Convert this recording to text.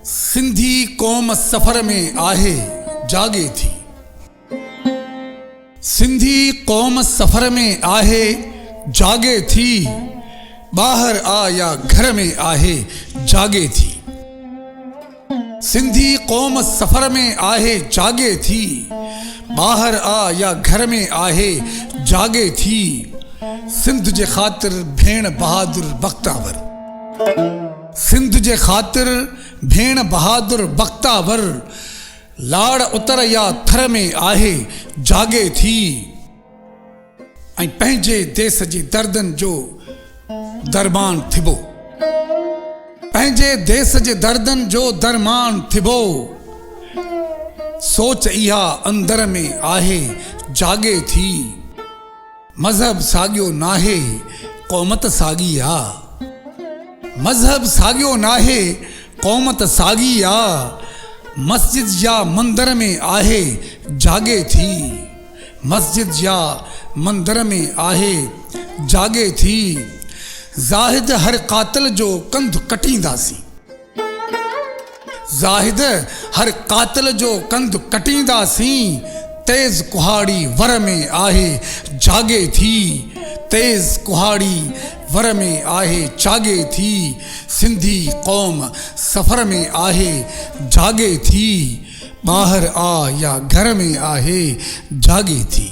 सिंधी कौम सफ़र में आहे जागे थी। सिंधी कौम सफ़र में आहे जागे थी। ॿाहिरि आ या घर में आहे जागे थी। सिंधी कौम सफ़र में आहे जागे थी। ॿाहिरि आ या घर में आहे जागे थी। सिंध जे ख़ातिर भेण बहादुर बख्तावर। सिंध जे ख़ातिर भेण बहादुर बख्तावर। लाड़ उतर या थर में आहे जागे थी। ऐं पंहिंजे देश जे दर्दनि जो दरमान थिबो। पंहिंजे देश जे दर्दनि जो दरमान थिबो। सोच इहा अंदर में आहे जागे थी। मज़हब साॻियो नाहे क़ौमत साॻी आ। मज़हब साॻियो नाहे क़ौमत साॻी आ। मस्जिद या मंदर में आहे जागे थी। मस्जिद या मंदर में आहे जागे थी। ज़ाहिद हर कातिल जो कंधु कटींदासीं। ज़ाहिद हर कातिल जो कंधु कटींदासीं। तेज़ कुहाड़ी वर में आहे जागे थी। तेज़ कुहाड़ी वर में आहे जागे थी। सिंधी कौम सफ़र में आहे जागे थी। ॿाहिरि आ या घर में आहे जागे थी।